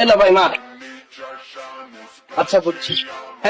এলা ভাই মার। আচ্ছা বুঝছি।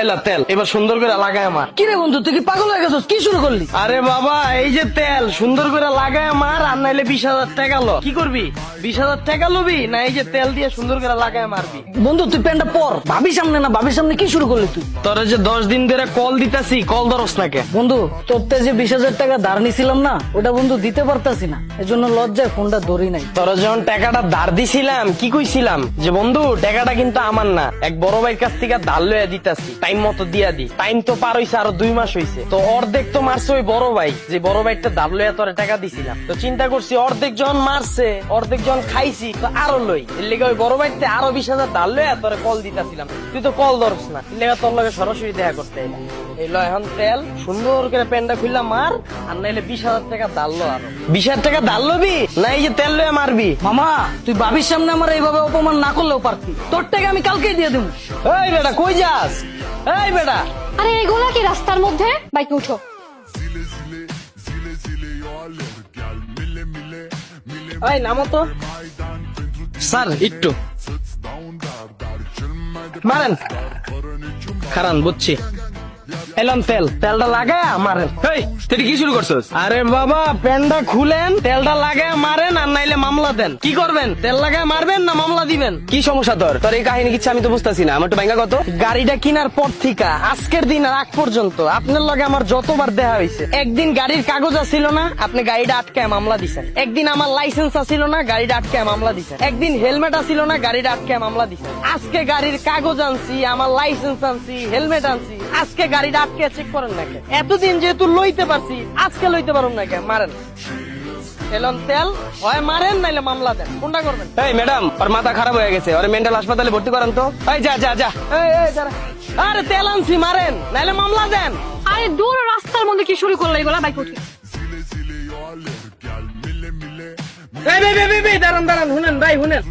এলা তেল, এবার সুন্দর করে লাগায় আমার। কি রে বন্ধু, তুই কি পাগল হয়ে গেছিস? কি শুরু করলি? আরে বাবা, এই যে তেল সুন্দর করে লাগায় আমার, আর নাইলে 20,000 টাকা লো। কি করবি? 20,000 টাকা লবি না এই যে তেল দিয়ে সুন্দর করে লাগায় মারবি? বন্ধু তুই প্যান্টটা পর। ভাবির সামনে না, ভাবির সামনে কি শুরু করলি তুই? তোরা যে 10 দিন ধরে কল দিতাছি, কল ধরস না কে? বন্ধু তোর তে যে 20,000 টাকা ধার নিছিলাম না, ওটা বন্ধু দিতে পারতাছি না, এজন্য লজ্জায় ফোনটা ধরি নাই। তোরা যখন টাকাটা ধার দিছিলাম কি কইছিলাম যে বন্ধু টাকাটা কিন্তু আমার না, এক বড় ভাইয়ের কাছ থেকে ধার লইয়া দিতাছি, টাইম মতো দিয়া দি। টাইম তো পার হইছে আরো 2 মাস হইছে, তো অর্ধেক তো মারছে ওই বড় ভাই, যে বড় ভাইটা ধার লইয়া তোরা টাকা দিছিলাম। তো চিন্তা করছি অর্ধেক যখন মারছে, অর্ধেক যখন খাইছি, তো আরো লই। এর লেগে ওই বড় ভাইতে আরো 20,000 ধার লইয়া তোরা কল দিতাছিলাম, তুই তো কল ধরস না। এর লেগে তোর লগে সরাসরি দেখা করতে এলাম। এই লয় এখন তেল সুন্দর করে প্যান্টটা খুললা মার, আর নাইলে 20,000 টাকা ধার লো। আরো 20,000 টাকা ধার লবি না এই যে তেল লইয়া মারবি? মামা তুই ভাবির সামনে আমার এইভাবে অপমান না করলেও পারতি। তোর টাকা আমি কালকেই দিয়ে দেবো। এই বেটা কই যাস? এই বেটা, আরে এগুলা কি রাস্তার মধ্যে? বাইকে উঠো। এই নামো তো। স্যার একটু মারেন, খারান বুঝছি। এলাম তেল, তেলটা লাগায় মারেন। এই তুই কি শুরু করছস? আরে বাবা প্যান্টটা খুলেন, তেলটা লাগায় মারেন, আর নাইলে মামলা দেন। কি করবেন? তেল লাগায় মারবেন না মামলা দিবেন? কি সমস্যা তোর? তোর এই কাহিনী কিচ্ছু আমি তো বুঝতেছি না। আমার একটু ভাঙা কত। গাড়িটা কিনার পর থেকে আজকের দিন আর আগ পর্যন্ত আপনার লগে আমার যতবার দেখা হয়েছে, একদিন গাড়ির কাগজ আসিল না, আপনি গাড়িটা আটকায় মামলা দিছেন। একদিন আমার লাইসেন্স আসিল না, গাড়িটা আটকায় মামলা দিছেন। একদিন হেলমেট আসিল না, গাড়িটা আটকায় মামলা দিছেন। আজকে গাড়ির কাগজ আনছি, আমার লাইসেন্স আনছি, হেলমেট আনছি, আজকে গাড়িটা আটকে চেক করেন না কে? এতদিন যেহেতু লইতে পারছি, আজকে লইতে পারুন না কে? মারেন এলন তেল, হয় মারেন নাইলে মামলা দেন, কোনটা করবেন? এই ম্যাডাম, ওর মাথা খারাপ হয়ে গেছে, ওর মেন্টাল হাসপাতালে ভর্তি করান তো। এই যা যা যা। এই দাঁড়া। আরে তেল আনছি, মারেন নাইলে মামলা দেন। আরে দূর, রাস্তার মধ্যে কি শুরু করলো এগুলা? বাইকে উঠো। এই দাঁড়ান দাঁড়ান, শুনেন ভাই শুনেন।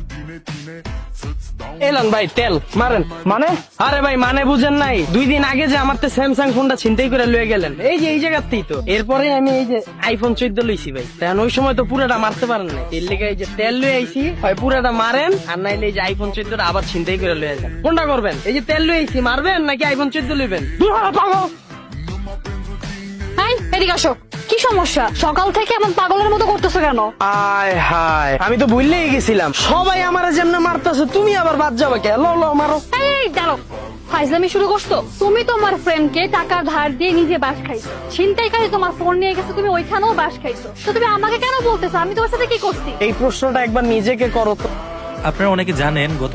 এলন ভাই তেল মারেন। মানে? আরে ভাই মানে বুঝেন নাই, 2 দিন আগে যে আমার স্যামসাং ফোনটা ছিনতাই করে লয়ে গেলেন, এই যে এই জায়গাতেই তো। এরপরে আমি এই যে আইফোন 14 লইছি ভাই, তখন ওই সময় তো পুরাটা মারতে পারেন না, এর লেগে এই যে তেল লয়ে আইছি, হয় পুরাটা মারেন আর নাইলে এই যে আইফোন 14 আবার ছিনতাই করে লয়ে যান। কোনটা করবেন? এই যে তেল লয়ে আইছি মারবেন নাকি আইফোন 14 লইবেন? হাই এদিকে আসো। কি সমস্যা? সকাল থেকে এমন পাগলের মতো করতেছো কেন? আয় হায়, আমি তো ভুললেই গেছিলাম, সবাই আমারে যেমনে মারতেছে তুমি আবার বাদ যাবে কে? লো লো মারো। এই দাঁড়াও, ফাইজলামি শুরু করছো? তুমি তোমার ফ্রেন্ডকে টাকা ধার দিয়ে নিজে বাস খাইছো, ছিনতাইকারী তোমার ফোন নিয়ে গেছে, তুমি ওইখানেও বাস খাইছো, তো তুমি আমাকে কেন বলতেছো? আমি তোমার সাথে কি করছি? এই প্রশ্নটা একবার নিজেকে করো তো। আপনারা অনেকে জানেন গত